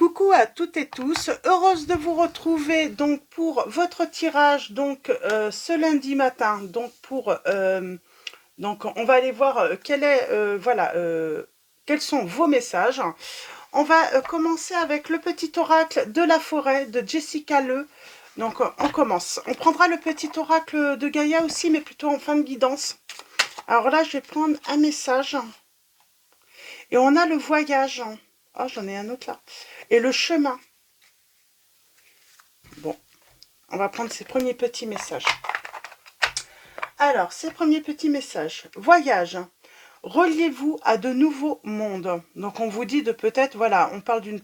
Coucou à toutes et tous, heureuse de vous retrouver donc pour votre tirage donc ce lundi matin. Donc on va aller voir quels sont vos messages. On va commencer avec le petit oracle de la forêt de Jessica Le. Donc on commence. On prendra le petit oracle de Gaïa aussi, mais plutôt en fin de guidance. Alors là, je vais prendre un message. Et on a le voyage. Oh, j'en ai un autre là. Et le chemin. Bon, on va prendre ces premiers petits messages. Alors, ces premiers petits messages. Voyage. Reliez-vous à de nouveaux mondes. Donc, on vous dit de peut-être, voilà, on parle d'une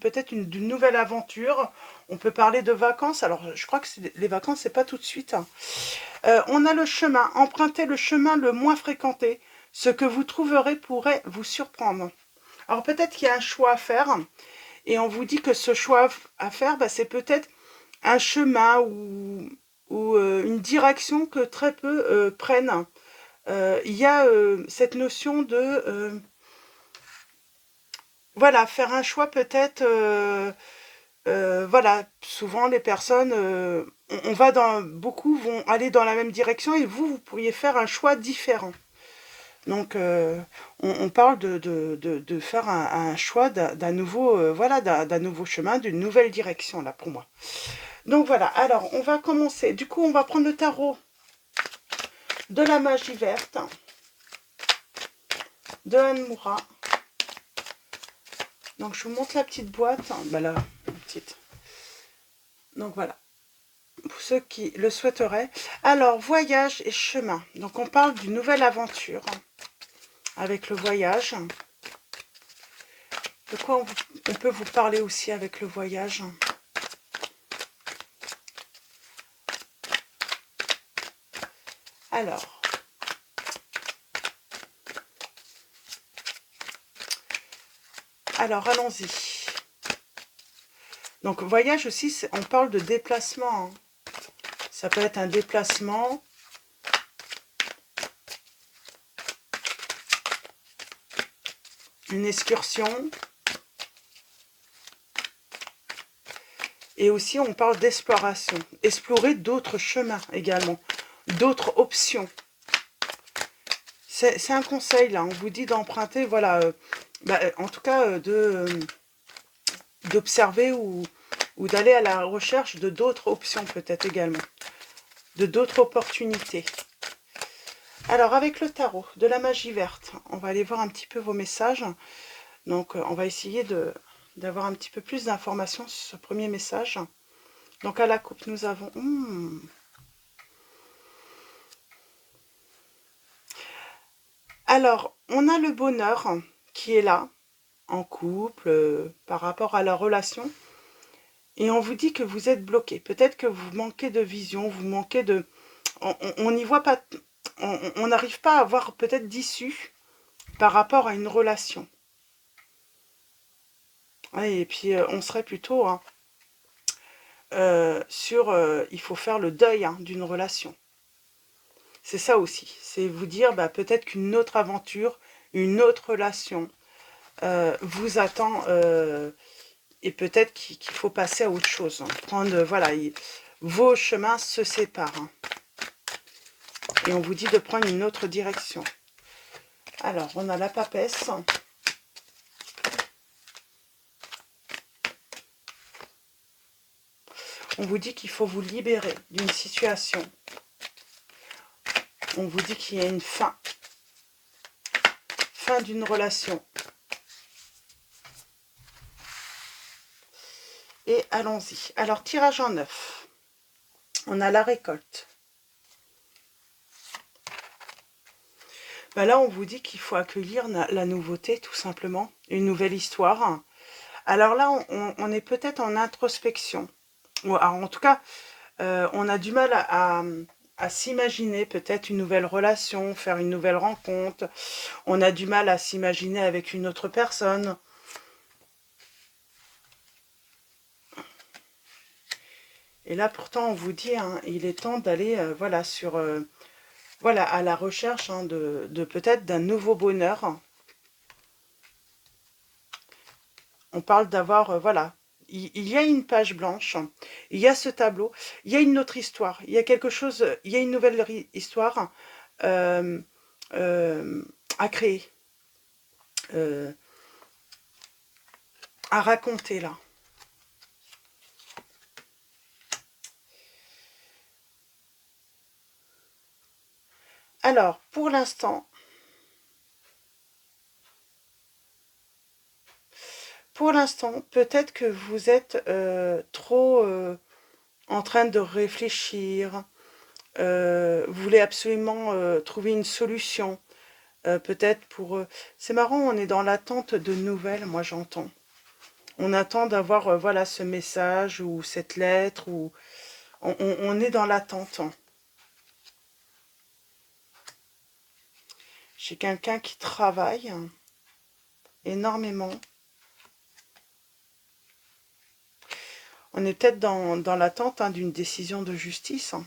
nouvelle aventure. On peut parler de vacances. Alors, je crois que les vacances, c'est pas tout de suite. On a le chemin. Empruntez le chemin le moins fréquenté. Ce que vous trouverez pourrait vous surprendre. Alors, peut-être qu'il y a un choix à faire. Et on vous dit que ce choix à faire, c'est peut-être un chemin ou une direction que très peu prennent. Il y a cette notion de voilà, faire un choix peut-être voilà, souvent les personnes beaucoup vont aller dans la même direction et vous pourriez faire un choix différent. Donc on parle de faire un choix d'un nouveau voilà, d'un nouveau chemin, d'une nouvelle direction là pour moi. Donc voilà, alors on va commencer. Du coup, on va prendre le tarot de la magie verte, de Anne Moura. Donc je vous montre la petite boîte. Là, la petite. Donc voilà, pour ceux qui le souhaiteraient. Alors, voyage et chemin. Donc on parle d'une nouvelle aventure avec le voyage. De quoi on peut vous parler aussi avec le voyage ? Alors allons-y. Donc voyage aussi, on parle de déplacement. Ça peut être un déplacement. Une excursion. Et aussi, on parle d'exploration. Explorer d'autres chemins également. D'autres options. C'est un conseil, là. On vous dit d'emprunter, voilà. En tout cas, d'observer ou d'aller à la recherche de d'autres options, peut-être également. De d'autres opportunités. Alors, avec le tarot de la magie verte, on va aller voir un petit peu vos messages. Donc, on va essayer d'avoir un petit peu plus d'informations sur ce premier message. Donc, à la coupe, nous avons... Alors, on a le bonheur qui est là, en couple, par rapport à la relation. Et on vous dit que vous êtes bloqué. Peut-être que vous manquez de vision, vous manquez de... On n'y voit pas... On n'arrive pas à avoir peut-être d'issue par rapport à une relation. Et puis, on serait plutôt sur... il faut faire le deuil d'une relation. C'est ça aussi. C'est vous dire peut-être qu'une autre aventure, une autre relation vous attend et peut-être qu'il faut passer à autre chose. Prendre, voilà, vos chemins se séparent. Et on vous dit de prendre une autre direction. Alors, on a la papesse. On vous dit qu'il faut vous libérer d'une situation. On vous dit qu'il y a une fin. Fin d'une relation. Et allons-y. Alors, tirage en 9. On a la récolte. Là, on vous dit qu'il faut accueillir la nouveauté, tout simplement. Une nouvelle histoire. Alors là, on est peut-être en introspection. Alors, en tout cas, on a du mal à s'imaginer peut-être une nouvelle relation, faire une nouvelle rencontre. On a du mal à s'imaginer avec une autre personne. Et là, pourtant, on vous dit, il est temps d'aller voilà, à la recherche de peut-être d'un nouveau bonheur. On parle d'avoir, voilà, il y a une page blanche, il y a ce tableau, il y a une autre histoire, il y a quelque chose, il y a une nouvelle histoire euh, euh, à créer, euh, à raconter là. Alors, pour l'instant, peut-être que vous êtes trop en train de réfléchir, vous voulez absolument trouver une solution, peut-être pour... C'est marrant, on est dans l'attente de nouvelles, moi j'entends. On attend d'avoir voilà, ce message ou cette lettre, ou on est dans l'attente. J'ai quelqu'un qui travaille énormément. On est peut-être dans l'attente d'une décision de justice, hein.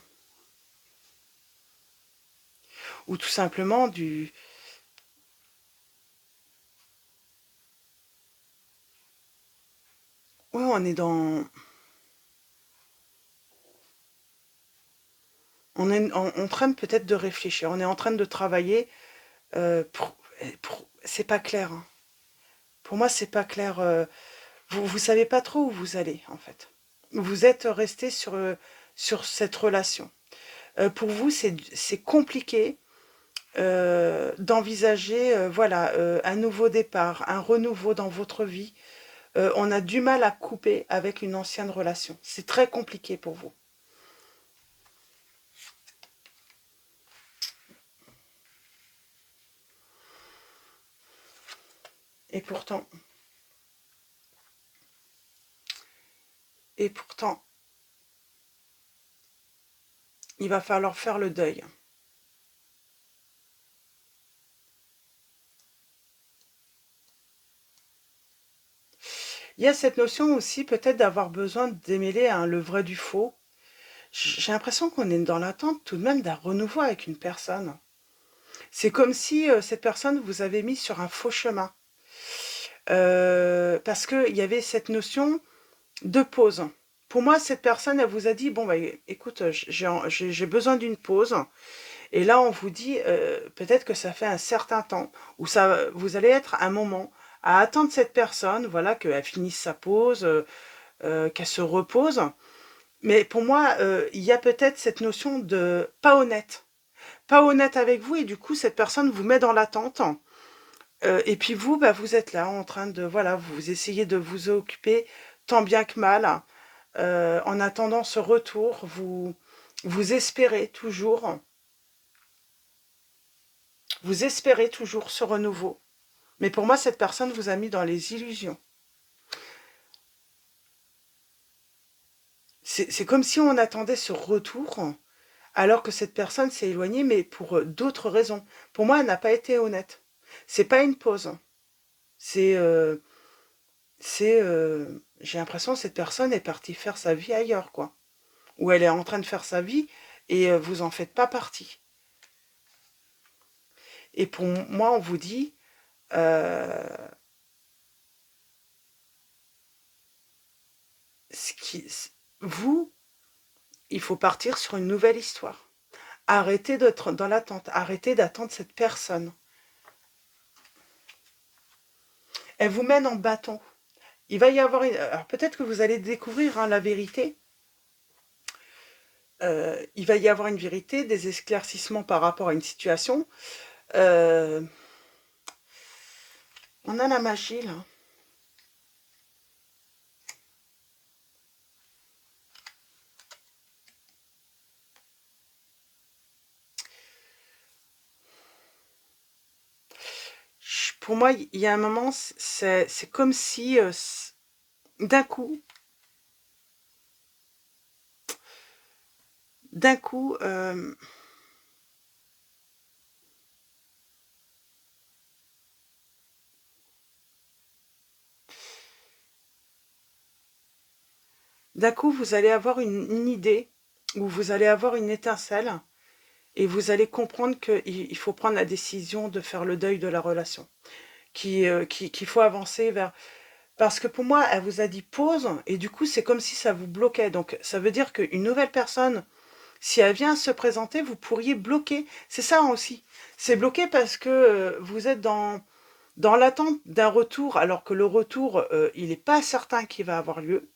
Ou tout simplement du... Oui, on est dans... On est en train peut-être de réfléchir, on est en train de travailler. C'est pas clair, hein. Pour moi, c'est pas clair. Vous savez pas trop où vous allez, en fait. Vous êtes resté sur cette relation. Pour vous, c'est compliqué d'envisager voilà, un nouveau départ, un renouveau dans votre vie. On a du mal à couper avec une ancienne relation. C'est très compliqué pour vous. Et pourtant, et pourtant, il va falloir faire le deuil. Il y a cette notion aussi peut-être d'avoir besoin de démêler le vrai du faux. J'ai l'impression qu'on est dans l'attente tout de même d'un renouveau avec une personne. C'est comme si cette personne vous avait mis sur un faux chemin. Parce qu'il y avait cette notion de pause. Pour moi, cette personne, elle vous a dit, bon, bah, écoute, j'ai besoin d'une pause. Et là, on vous dit, peut-être que ça fait un certain temps, où vous allez être un moment à attendre cette personne, voilà, qu'elle finisse sa pause, qu'elle se repose. Mais pour moi, il y a peut-être cette notion de pas honnête. Pas honnête avec vous, et du coup, cette personne vous met dans l'attente. Et puis vous, bah, vous êtes là en train de, voilà, vous essayez de vous occuper tant bien que mal. En attendant ce retour, vous espérez toujours ce renouveau. Mais pour moi, cette personne vous a mis dans les illusions. C'est comme si on attendait ce retour, alors que cette personne s'est éloignée, mais pour d'autres raisons. Pour moi, elle n'a pas été honnête. C'est pas une pause. C'est, euh, j'ai l'impression que cette personne est partie faire sa vie ailleurs, quoi. Ou elle est en train de faire sa vie et vous en faites pas partie. Et pour moi, on vous dit, euh, ce qui, vous, il faut partir sur une nouvelle histoire. Arrêtez d'être dans l'attente. Arrêtez d'attendre cette personne. Elle vous mène en bâton. Il va y avoir... Alors peut-être que vous allez découvrir la vérité. Il va y avoir une vérité, des éclaircissements par rapport à une situation. Euh, on a la magie, là. Pour moi, il y a un moment, c'est comme si, d'un coup, d'un coup, d'un coup, vous allez avoir une idée, ou vous allez avoir une étincelle, et vous allez comprendre qu'il faut prendre la décision de faire le deuil de la relation, qu'il faut avancer vers... Parce que pour moi, elle vous a dit pause, et du coup, c'est comme si ça vous bloquait. Donc, ça veut dire qu'une nouvelle personne, si elle vient se présenter, vous pourriez bloquer. C'est ça aussi. C'est bloqué parce que vous êtes dans l'attente d'un retour, alors que le retour, il n'est pas certain qu'il va avoir lieu.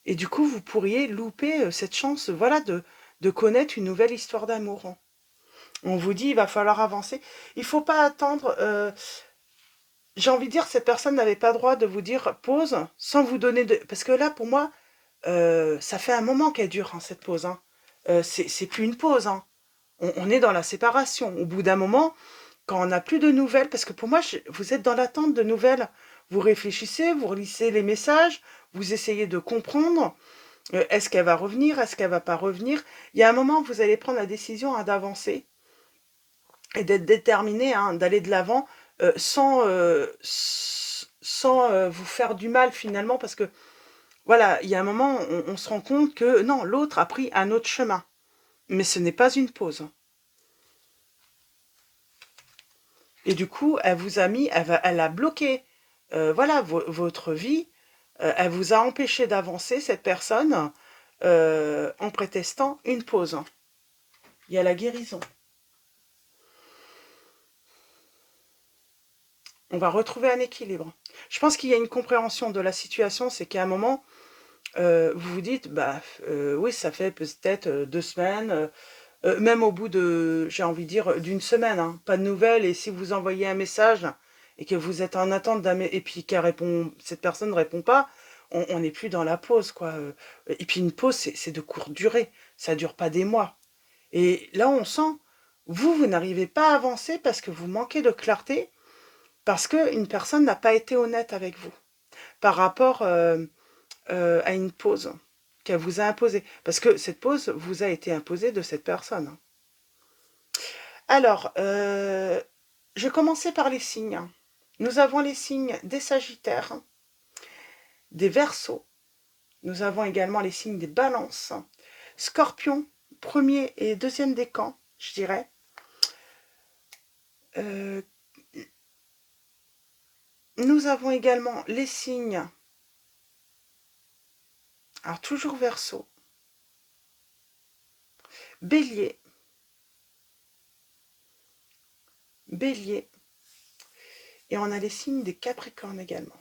Et du coup, vous pourriez louper cette chance, voilà, de connaître une nouvelle histoire d'amour. On vous dit, il va falloir avancer. Il faut pas attendre. J'ai envie de dire, cette personne n'avait pas le droit de vous dire pause sans vous donner de. Parce que là, pour moi, ça fait un moment qu'elle dure, hein, cette pause. Hein. C'est plus une pause. Hein. On est dans la séparation. Au bout d'un moment, quand on n'a plus de nouvelles, parce que pour moi, vous êtes dans l'attente de nouvelles. Vous réfléchissez, vous relisez les messages, vous essayez de comprendre. Est-ce qu'elle va revenir? Est-ce qu'elle va pas revenir? Il y a un moment, vous allez prendre la décision hein, d'avancer et d'être déterminé, hein, d'aller de l'avant sans vous faire du mal finalement, parce que voilà, il y a un moment, on se rend compte que non, l'autre a pris un autre chemin. Mais ce n'est pas une pause. Et du coup, elle vous a mis, elle a bloqué voilà, votre vie. Elle vous a empêché d'avancer, cette personne, en prétextant une pause. Il y a la guérison. On va retrouver un équilibre. Je pense qu'il y a une compréhension de la situation, c'est qu'à un moment, vous vous dites, bah oui, ça fait peut-être 2 semaines, même au bout de, j'ai envie de dire, d'une semaine, hein, pas de nouvelles, et si vous envoyez un message et que vous êtes en attente et puis cette personne ne répond pas, on n'est plus dans la pause, quoi. Et puis une pause, c'est de courte durée, ça dure pas des mois. Et là, on sent, vous n'arrivez pas à avancer parce que vous manquez de clarté, parce qu'une personne n'a pas été honnête avec vous par rapport à une pause qu'elle vous a imposée. Parce que cette pause vous a été imposée de cette personne. Alors, je vais commencer par les signes. Nous avons les signes des Sagittaires, des Verseaux. Nous avons également les signes des Balances. Scorpion, premier et deuxième décan, je dirais. Nous avons également les signes, alors toujours Verseau, Bélier, Bélier, et on a les signes des Capricornes également.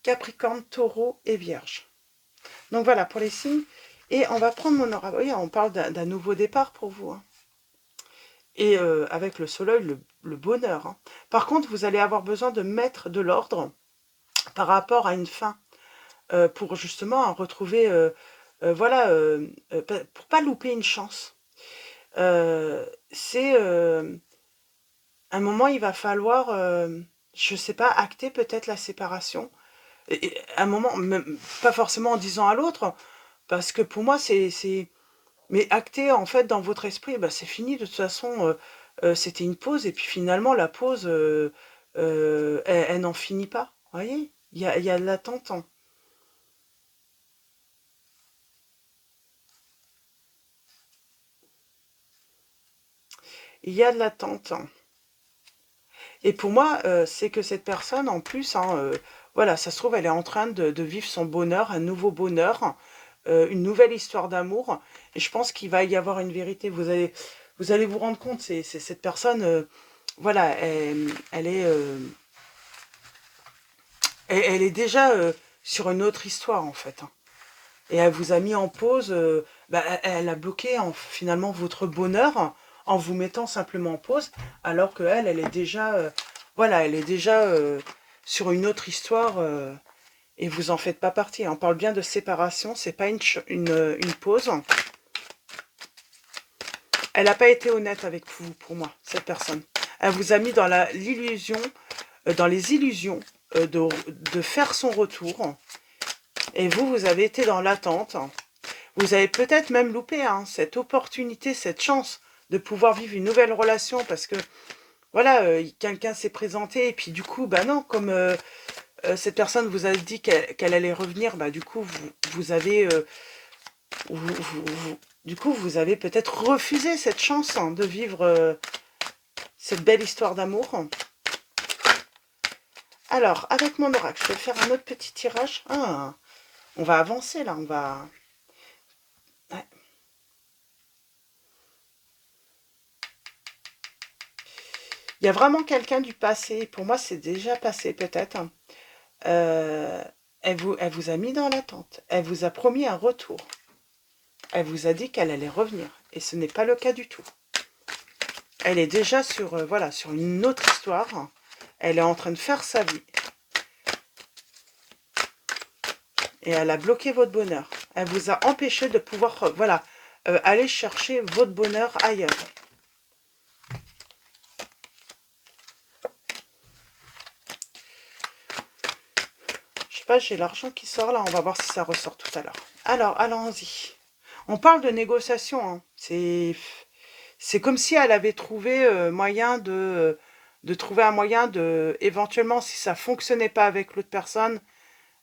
Capricorne, Taureau et Vierge. Donc voilà pour les signes. Et on va prendre mon oracle. Oui, on parle d'un nouveau départ pour vous. Hein. Et avec le soleil, le bonheur. Hein. Par contre, vous allez avoir besoin de mettre de l'ordre par rapport à une fin. Pour justement retrouver... voilà, pour pas louper une chance. C'est... un moment, il va falloir... je sais pas, acter peut-être la séparation. Et un moment, même, pas forcément en disant à l'autre, parce que pour moi, c'est... Mais acter, en fait, dans votre esprit, bah, c'est fini, de toute façon, c'était une pause, et puis finalement, la pause, elle n'en finit pas, vous voyez? Il y a de l'attente. Hein. Il y a de l'attente. Hein. Et pour moi, c'est que cette personne, en plus, hein, voilà, ça se trouve, elle est en train de vivre son bonheur, un nouveau bonheur, une nouvelle histoire d'amour. Et je pense qu'il va y avoir une vérité. Vous allez vous rendre compte, c'est cette personne, voilà, elle est déjà sur une autre histoire, en fait. Hein. Et elle vous a mis en pause, bah, elle a bloqué finalement votre bonheur en vous mettant simplement en pause, alors qu'elle, elle est déjà, voilà, elle est déjà sur une autre histoire et vous en faites pas partie. On parle bien de séparation, c'est pas une pause. Elle n'a pas été honnête avec vous, pour moi, cette personne. Elle vous a mis dans l'illusion, dans les illusions de faire son retour. Et vous avez été dans l'attente. Vous avez peut-être même loupé hein, cette opportunité, cette chance de pouvoir vivre une nouvelle relation parce que, voilà, quelqu'un s'est présenté et puis du coup, bah non, comme cette personne vous a dit qu'elle allait revenir, bah du coup, vous avez... du coup, vous avez peut-être refusé cette chance hein, de vivre cette belle histoire d'amour. Alors, avec mon oracle, je vais faire un autre petit tirage. Ah, on va avancer là, on va... Ouais. Il y a vraiment quelqu'un du passé, pour moi c'est déjà passé peut-être. Euh, elle vous a mis dans l'attente, elle vous a promis un retour. Elle vous a dit qu'elle allait revenir, et ce n'est pas le cas du tout. Elle est déjà sur, voilà, sur une autre histoire. Elle est en train de faire sa vie. Et elle a bloqué votre bonheur. Elle vous a empêché de pouvoir, voilà, aller chercher votre bonheur ailleurs. Je sais pas, j'ai l'argent qui sort là. On va voir si ça ressort tout à l'heure. Alors, allons-y. On parle de négociation. Hein. C'est comme si elle avait trouvé moyen de trouver un moyen de, éventuellement, si ça fonctionnait pas avec l'autre personne,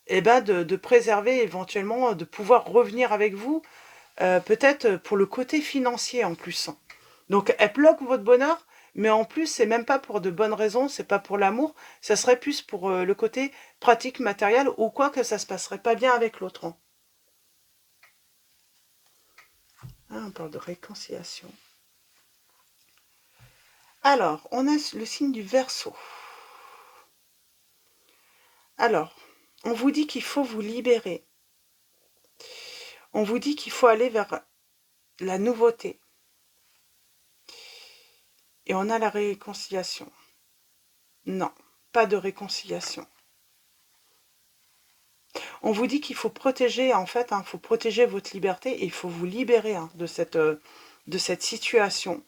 eh ben de préserver éventuellement, de pouvoir revenir avec vous, peut-être pour le côté financier en plus. Donc elle bloque votre bonheur, mais en plus c'est même pas pour de bonnes raisons, c'est pas pour l'amour, ça serait plus pour le côté pratique, matériel, ou quoi que ça se passerait pas bien avec l'autre. Hein. Ah, on parle de réconciliation. Alors, on a le signe du Verseau. Alors, on vous dit qu'il faut vous libérer. On vous dit qu'il faut aller vers la nouveauté. Et on a la réconciliation. Non, pas de réconciliation. On vous dit qu'il faut protéger, en fait, il faut protéger votre liberté et il faut vous libérer de cette situation.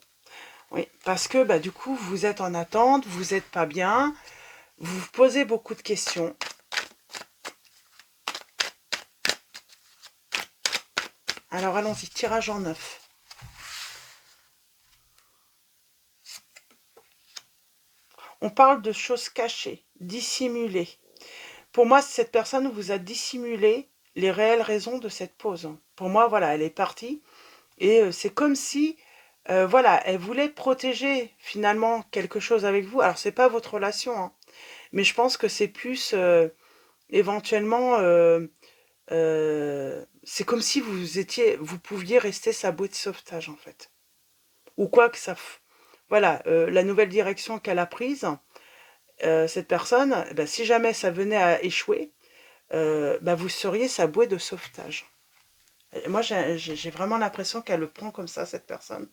Oui, parce que bah, du coup, vous êtes en attente, vous n'êtes pas bien, vous vous posez beaucoup de questions. Alors allons-y, tirage en 9. On parle de choses cachées, dissimulées. Pour moi, cette personne vous a dissimulé les réelles raisons de cette pause. Pour moi, voilà, elle est partie. Et c'est comme si, voilà, elle voulait protéger finalement quelque chose avec vous. Alors, c'est pas votre relation, hein, mais je pense que c'est plus éventuellement, c'est comme si vous pouviez rester sa bouée de sauvetage en fait, ou quoi que ça, voilà, la nouvelle direction qu'elle a prise, cette personne, ben, si jamais ça venait à échouer, ben, vous seriez sa bouée de sauvetage. Et moi, j'ai vraiment l'impression qu'elle le prend comme ça, cette personne.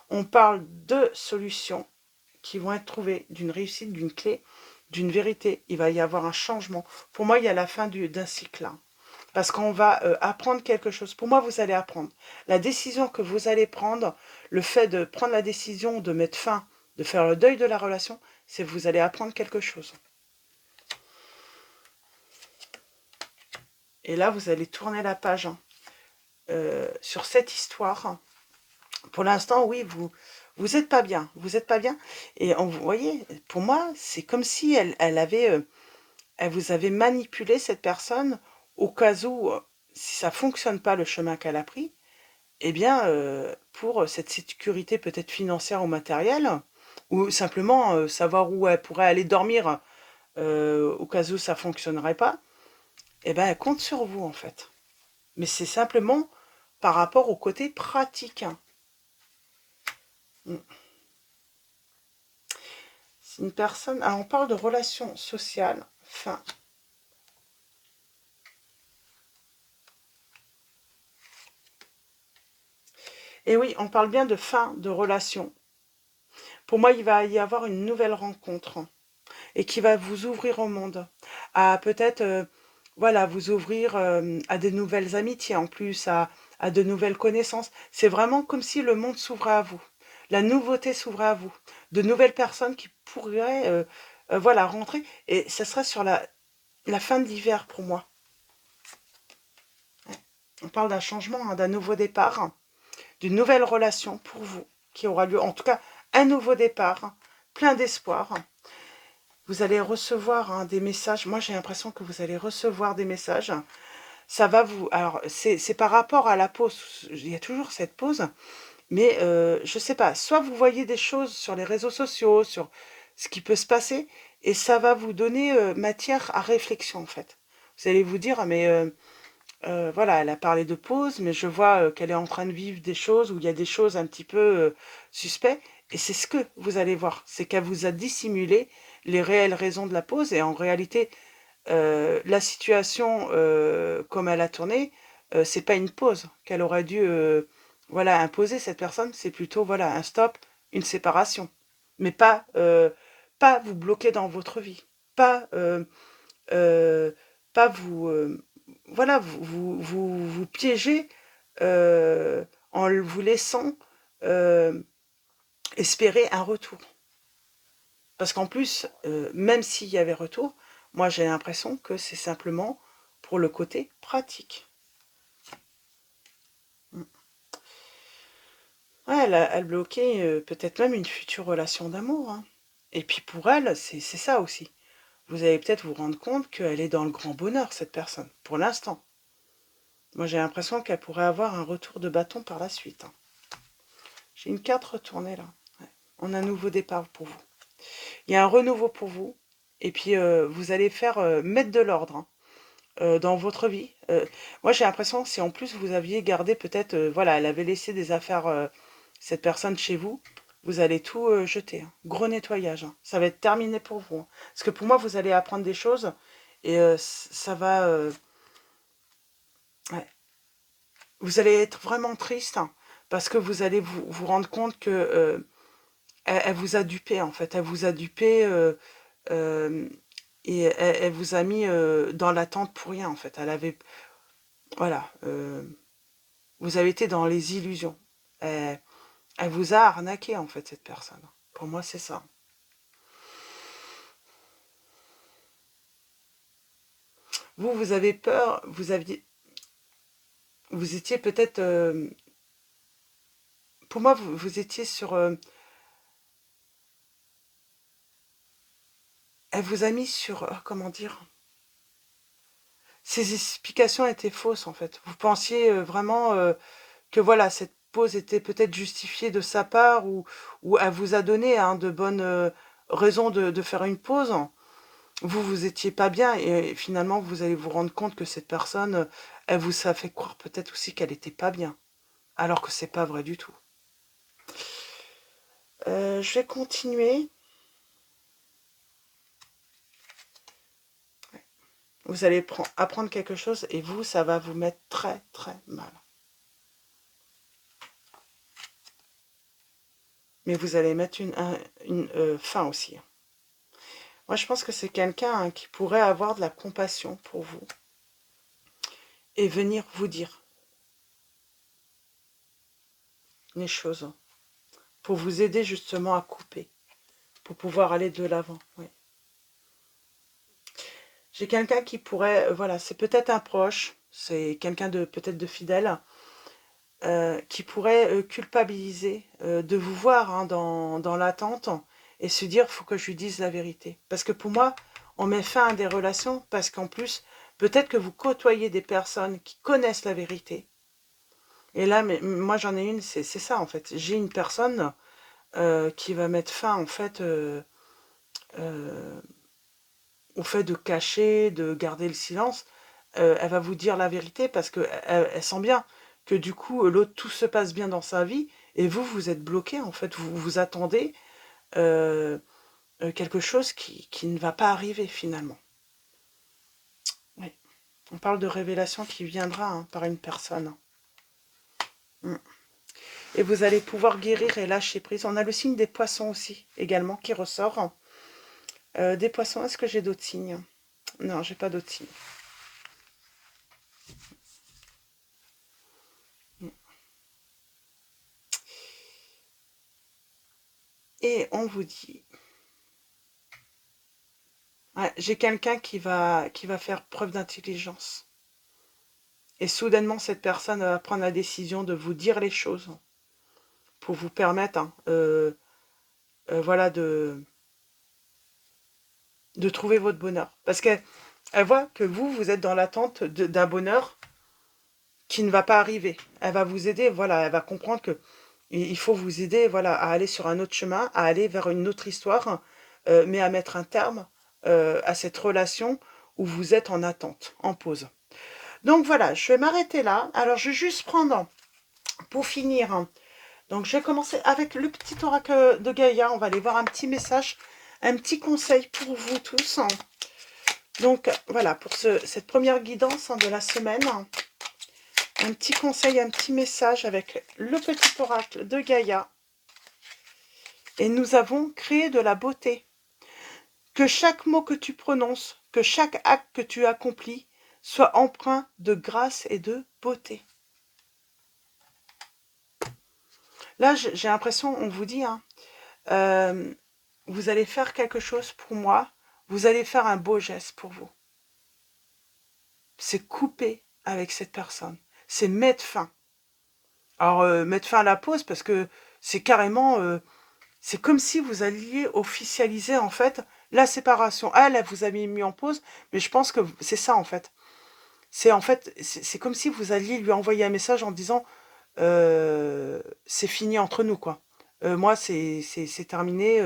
On parle de solutions qui vont être trouvées, d'une réussite, d'une clé, d'une vérité. Il va y avoir un changement. Pour moi, il y a la fin d'un cycle là. Parce qu'on va apprendre quelque chose. Pour moi, vous allez apprendre. La décision que vous allez prendre, le fait de prendre la décision de mettre fin, de faire le deuil de la relation, c'est que vous allez apprendre quelque chose. Et là, vous allez tourner la page hein, sur cette histoire. Pour l'instant, oui, vous êtes pas bien. Vous êtes pas bien. Et vous voyez, pour moi, c'est comme si elle vous avait manipulé, cette personne, au cas où, si ça fonctionne pas le chemin qu'elle a pris, eh bien, pour cette sécurité peut-être financière ou matérielle, ou simplement savoir où elle pourrait aller dormir au cas où ça fonctionnerait pas, eh ben, elle compte sur vous, en fait. Mais c'est simplement par rapport au côté pratique. Hein. C'est une personne... Alors, on parle de relations sociales, fin. Et oui, on parle bien de fin de relation. Pour moi, il va y avoir une nouvelle rencontre et qui va vous ouvrir au monde, à peut-être, voilà, vous ouvrir à des nouvelles amitiés en plus, à de nouvelles connaissances. C'est vraiment comme si le monde s'ouvrait à vous. La nouveauté s'ouvrait à vous. De nouvelles personnes qui pourraient, voilà, rentrer. Et ça serait sur la fin de l'hiver pour moi. On parle d'un changement, hein, d'un nouveau départ, d'une nouvelle relation pour vous qui aura lieu. En tout cas, un nouveau départ, plein d'espoir. Vous allez recevoir hein, des messages. Moi, j'ai l'impression que vous allez recevoir des messages. Ça va vous... Alors, c'est par rapport à la pause. Il y a toujours cette pause. Mais je sais pas. Soit vous voyez des choses sur les réseaux sociaux, ce qui peut se passer, et ça va vous donner matière à réflexion, en fait. Vous allez vous dire, mais voilà, elle a parlé de pause, mais je vois qu'elle est en train de vivre des choses où il y a des choses un petit peu suspectes, et c'est ce que vous allez voir, c'est qu'elle vous a dissimulé les réelles raisons de la pause, et en réalité, la situation comme elle a tourné, c'est pas une pause qu'elle aurait dû voilà, imposer cette personne, c'est plutôt voilà, un stop, une séparation. Mais pas vous bloquer dans votre vie, pas, euh, pas vous, voilà, vous piéger en vous laissant euh, espérer un retour. Parce qu'en plus, même s'il y avait retour, moi j'ai l'impression que c'est simplement pour le côté pratique. Mm. Ouais, elle bloquait peut-être même une future relation d'amour, hein. Et puis pour elle, c'est ça aussi. Vous allez peut-être vous rendre compte qu'elle est dans le grand bonheur, cette personne, pour l'instant. Moi j'ai l'impression qu'elle pourrait avoir un retour de bâton par la suite, hein. J'ai une carte retournée là. Ouais. On a un nouveau départ pour vous. Il y a un renouveau pour vous. Et puis vous allez faire mettre de l'ordre, hein, dans votre vie. Moi, j'ai l'impression que si en plus vous aviez gardé peut-être, voilà, elle avait laissé des affaires, cette personne chez vous, vous allez tout jeter, hein. Gros nettoyage, hein. Ça va être terminé pour vous, hein. Parce que pour moi, vous allez apprendre des choses et ça va... ouais. Vous allez être vraiment triste, hein, parce que vous allez vous rendre compte que elle vous a dupé, en fait. Elle vous a dupé euh, et elle vous a mis dans l'attente pour rien, en fait. Elle avait... Voilà. Vous avez été dans les illusions. Elle, elle vous a arnaqué, en fait, cette personne. Pour moi, c'est ça. Vous avez peur, vous étiez peut-être... pour moi, vous étiez sur... elle vous a mis sur... comment dire? Ces explications étaient fausses, en fait. Vous pensiez vraiment que, voilà, cette pause était peut-être justifiée de sa part ou elle vous a donné hein, de bonnes raisons de faire une pause. Vous étiez pas bien et finalement vous allez vous rendre compte que cette personne, elle vous a fait croire peut-être aussi qu'elle était pas bien, alors que c'est pas vrai du tout. Je vais continuer. Vous allez apprendre quelque chose et vous, ça va vous mettre très très mal. Mais vous allez mettre une fin aussi. Moi, je pense que c'est quelqu'un hein, qui pourrait avoir de la compassion pour vous et venir vous dire les choses pour vous aider justement à couper, pour pouvoir aller de l'avant. Oui. J'ai quelqu'un qui pourrait, voilà, c'est peut-être un proche, c'est quelqu'un de peut-être de fidèle, qui pourrait culpabiliser de vous voir hein, dans l'attente et se dire, faut que je lui dise la vérité. Parce que pour moi, on met fin à des relations parce qu'en plus, peut-être que vous côtoyez des personnes qui connaissent la vérité. Et là, mais, moi j'en ai une, c'est ça en fait. J'ai une personne qui va mettre fin en fait euh, au fait de cacher, de garder le silence. Elle va vous dire la vérité parce que elle sent bien que du coup l'autre tout se passe bien dans sa vie et vous êtes bloqué en fait. Vous attendez euh, quelque chose qui ne va pas arriver finalement. Oui. On parle de révélation qui viendra hein, par une personne. Mm. Et vous allez pouvoir guérir et lâcher prise. On a le signe des poissons aussi également qui ressort. Des poissons, est-ce que j'ai d'autres signes? Non, j'ai pas d'autres signes. Et on vous dit, ouais, j'ai quelqu'un qui va faire preuve d'intelligence. Et soudainement, cette personne va prendre la décision de vous dire les choses pour vous permettre, hein, voilà, de trouver votre bonheur. Parce qu'elle voit que vous êtes dans l'attente d'un bonheur qui ne va pas arriver. Elle va vous aider, voilà, elle va comprendre que il faut vous aider, voilà, à aller sur un autre chemin, à aller vers une autre histoire, mais à mettre un terme à cette relation où vous êtes en attente, en pause. Donc voilà, je vais m'arrêter là. Alors je vais juste prendre, pour finir, hein, donc je vais commencer avec le petit oracle de Gaïa. On va aller voir un petit message, un petit conseil pour vous tous. Donc voilà, pour cette première guidance de la semaine, un petit conseil, un petit message avec le petit oracle de Gaïa. Et nous avons créé de la beauté. Que chaque mot que tu prononces, que chaque acte que tu accomplis, soit empreint de grâce et de beauté. Là, j'ai l'impression, on vous dit, hein, vous allez faire quelque chose pour moi, vous allez faire un beau geste pour vous. C'est couper avec cette personne, c'est mettre fin. Alors, mettre fin à la pause, parce que c'est carrément, c'est comme si vous alliez officialiser, en fait, la séparation. Elle vous a mis en pause, mais je pense que c'est ça, en fait. C'est en fait, c'est comme si vous alliez lui envoyer un message en disant c'est fini entre nous, quoi. Moi, c'est terminé.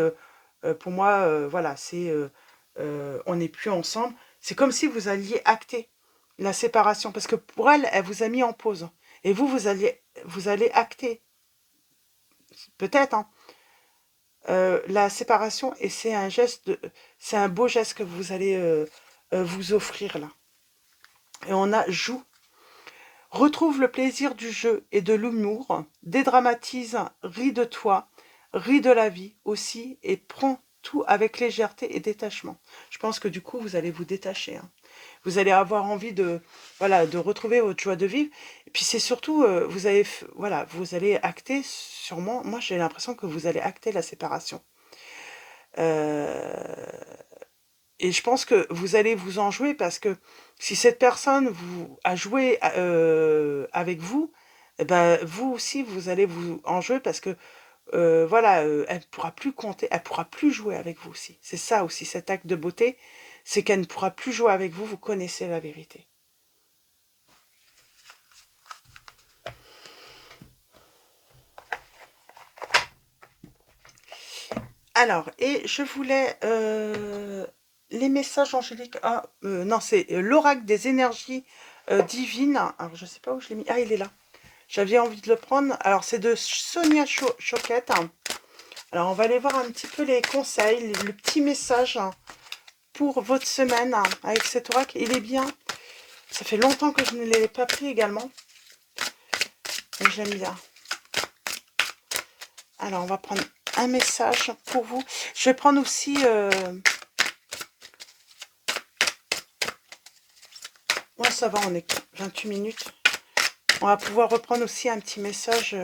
Pour moi, voilà, on n'est plus ensemble. C'est comme si vous alliez acter la séparation, parce que pour elle, elle vous a mis en pause. Et vous allez acter, peut-être, hein, la séparation, et c'est un c'est un beau geste que vous allez vous offrir là. Et on a joue. Retrouve le plaisir du jeu et de l'humour, dédramatise, ris de toi, ris de la vie aussi, et prends tout avec légèreté et détachement. Je pense que du coup, vous allez vous détacher. Hein. Vous allez avoir envie de, voilà, de retrouver votre joie de vivre. Et puis c'est surtout, vous allez acter sûrement, moi j'ai l'impression que vous allez acter la séparation. Et je pense que vous allez vous en jouer, parce que si cette personne a joué avec vous, eh ben, vous aussi, vous allez vous en jouer, parce que voilà, elle ne pourra plus compter, elle ne pourra plus jouer avec vous aussi. C'est ça aussi, cet acte de beauté, c'est qu'elle ne pourra plus jouer avec vous, vous connaissez la vérité. Alors, et je voulais les messages angéliques. Ah, non, c'est l'oracle des énergies divines. Alors, je ne sais pas où je l'ai mis. Ah, il est là. J'avais envie de le prendre. Alors, c'est de Sonia Choquette. Alors, on va aller voir un petit peu les conseils, le petit message pour votre semaine avec cet oracle. Il est bien. Ça fait longtemps que je ne l'ai pas pris également. Mais j'aime bien. Alors, on va prendre un message pour vous. Je vais prendre aussi... Ouais, ça va, on est 28 minutes. On va pouvoir reprendre aussi un petit message...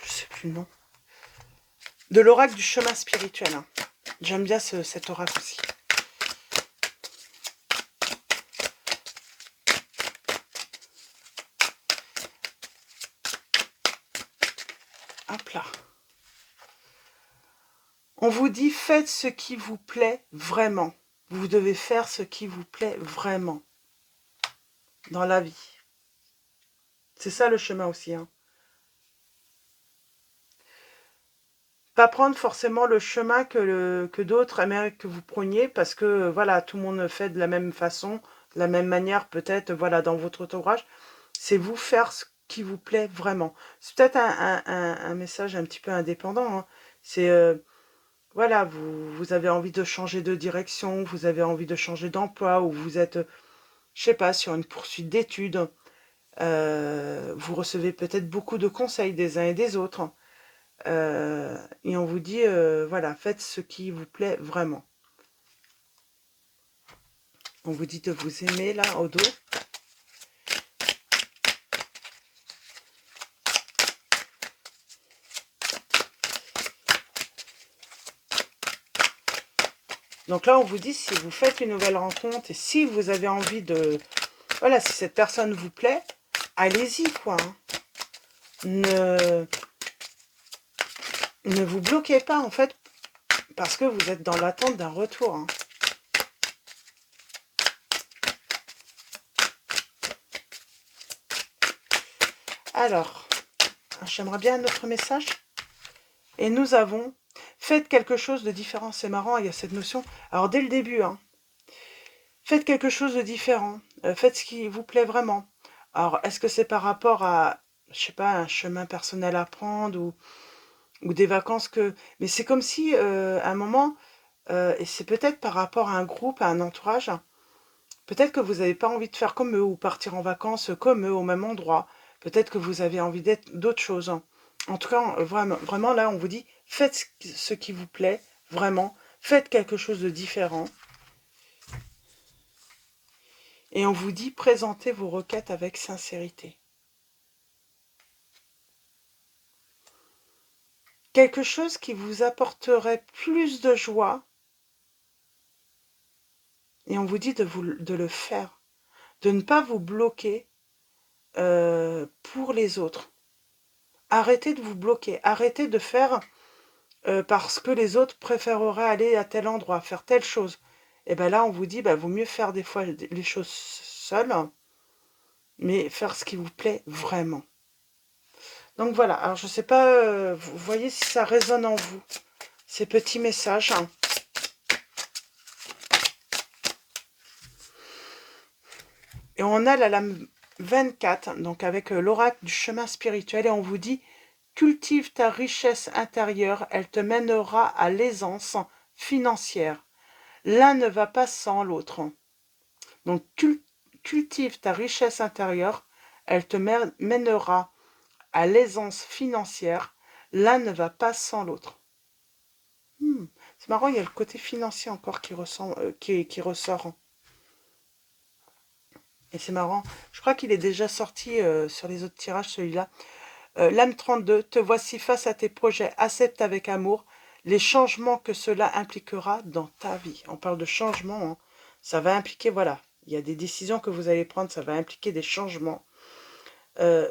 je sais plus le nom. De l'oracle du chemin spirituel. Hein. J'aime bien cet oracle aussi. Hop là. On vous dit, faites ce qui vous plaît vraiment. Vous devez faire ce qui vous plaît vraiment dans la vie. C'est ça le chemin aussi. Hein. Pas prendre forcément le chemin que d'autres aimeraient que vous preniez, parce que voilà, tout le monde fait de la même façon, de la même manière, peut-être, voilà, dans votre entourage. C'est vous faire ce qui vous plaît vraiment. C'est peut-être un message un petit peu indépendant. Hein. C'est... voilà, vous avez envie de changer de direction, vous avez envie de changer d'emploi, ou vous êtes, je sais pas, sur une poursuite d'études. Vous recevez peut-être beaucoup de conseils des uns et des autres. Et on vous dit, voilà, faites ce qui vous plaît vraiment. On vous dit de vous aimer, là, au dos. Donc là, on vous dit, si vous faites une nouvelle rencontre, et si vous avez envie de... Voilà, si cette personne vous plaît, allez-y, quoi. Hein. Ne vous bloquez pas, en fait, parce que vous êtes dans l'attente d'un retour. Hein. Alors, j'aimerais bien un autre message. Et nous avons, faites quelque chose de différent. C'est marrant, il y a cette notion. Alors dès le début, hein, faites quelque chose de différent. Faites ce qui vous plaît vraiment. Alors, est-ce que c'est par rapport à, je sais pas, un chemin personnel à prendre ou des vacances que... Mais c'est comme si, à un moment, et c'est peut-être par rapport à un groupe, à un entourage, peut-être que vous n'avez pas envie de faire comme eux ou partir en vacances comme eux au même endroit. Peut-être que vous avez envie d'être d'autres choses. En tout cas, vraiment, vraiment là, on vous dit, faites ce qui vous plaît, vraiment. Faites quelque chose de différent. Et on vous dit, présentez vos requêtes avec sincérité. Quelque chose qui vous apporterait plus de joie. Et on vous dit de le faire. De ne pas vous bloquer pour les autres. Arrêtez de vous bloquer. Arrêtez de faire parce que les autres préféreraient aller à tel endroit, faire telle chose. Et bien là, on vous dit, vaut mieux faire des fois les choses seules, mais faire ce qui vous plaît vraiment. Donc voilà, alors je ne sais pas, vous voyez si ça résonne en vous, ces petits messages. Et on a la lame 24, donc avec l'oracle du chemin spirituel, et on vous dit, cultive ta richesse intérieure, elle te mènera à l'aisance financière. L'un ne va pas sans l'autre. Donc cultive ta richesse intérieure, elle te mènera à l'aisance financière. L'un ne va pas sans l'autre. C'est marrant, il y a le côté financier encore qui ressort. Et c'est marrant. Je crois qu'il est déjà sorti sur les autres tirages, celui-là. L'âme 32, te voici face à tes projets. Accepte avec amour les changements que cela impliquera dans ta vie. On parle de changement. Hein. Ça va impliquer, voilà, il y a des décisions que vous allez prendre, ça va impliquer des changements.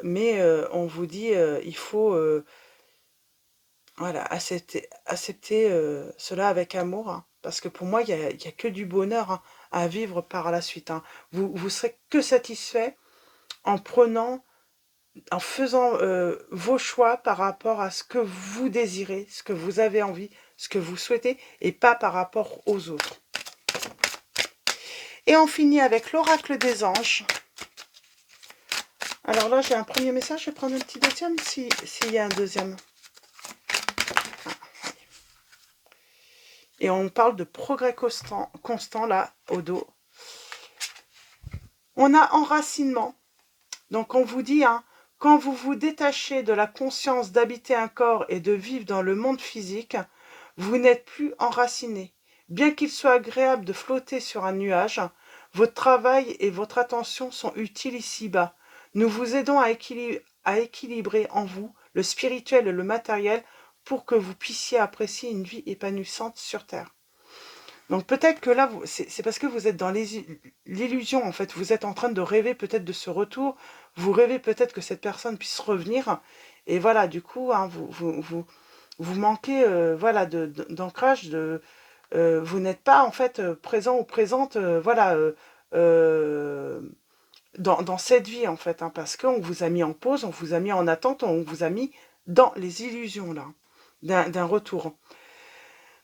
Mais on vous dit, il faut voilà, accepter cela avec amour. Hein, parce que pour moi, il y a que du bonheur hein, à vivre par la suite. Hein. Vous serez que satisfait en faisant vos choix par rapport à ce que vous désirez, ce que vous avez envie, ce que vous souhaitez, et pas par rapport aux autres. Et on finit avec l'oracle des anges. Alors là, j'ai un premier message, je vais prendre un petit deuxième, s'il y a un deuxième. Et on parle de progrès constant là, au dos. On a enracinement. Donc on vous dit, hein, quand vous vous détachez de la conscience d'habiter un corps et de vivre dans le monde physique, vous n'êtes plus enraciné. Bien qu'il soit agréable de flotter sur un nuage, votre travail et votre attention sont utiles ici-bas. Nous vous aidons à équilibrer en vous le spirituel et le matériel pour que vous puissiez apprécier une vie épanouissante sur Terre. Donc peut-être que là, c'est parce que vous êtes dans l'illusion, en fait. Vous êtes en train de rêver peut-être de ce retour. Vous rêvez peut-être que cette personne puisse revenir. Et voilà, du coup, hein, vous manquez voilà, d'ancrage. Vous n'êtes pas, en fait, présent ou présente voilà, dans cette vie, en fait. Hein, parce qu'on vous a mis en pause, on vous a mis en attente, on vous a mis dans les illusions, là, d'un retour.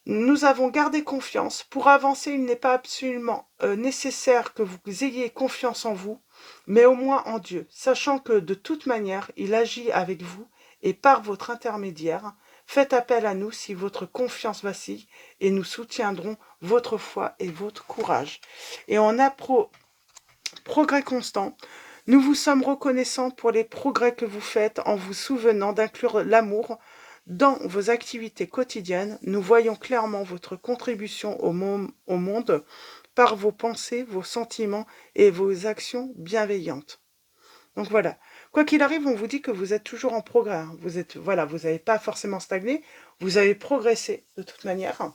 Nous avons gardé confiance. Pour avancer, il n'est pas absolument nécessaire que vous ayez confiance en vous, mais au moins en Dieu, sachant que de toute manière, il agit avec vous et par votre intermédiaire. Faites appel à nous si votre confiance vacille et nous soutiendrons votre foi et votre courage. Et on a progrès constant. Nous vous sommes reconnaissants pour les progrès que vous faites en vous souvenant d'inclure l'amour dans vos activités quotidiennes. Nous voyons clairement votre contribution au monde par vos pensées, vos sentiments et vos actions bienveillantes. Donc voilà, quoi qu'il arrive, on vous dit que vous êtes toujours en progrès. Hein. Voilà, vous n'avez pas forcément stagné, vous avez progressé de toute manière.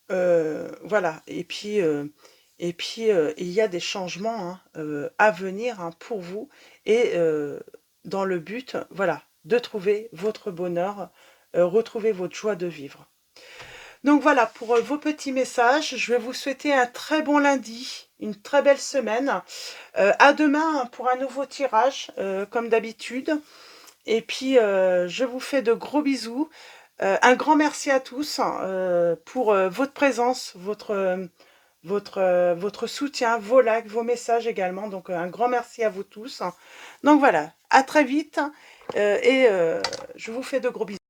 Voilà, et puis il y a des changements hein, à venir hein, pour vous et dans le but, voilà, de trouver votre bonheur, retrouver votre joie de vivre. Donc voilà, pour vos petits messages, je vais vous souhaiter un très bon lundi, une très belle semaine. À demain pour un nouveau tirage, comme d'habitude. Et puis, je vous fais de gros bisous. Un grand merci à tous pour votre présence, votre soutien, vos likes, vos messages également. Donc, un grand merci à vous tous. Donc voilà, à très vite et je vous fais de gros bisous.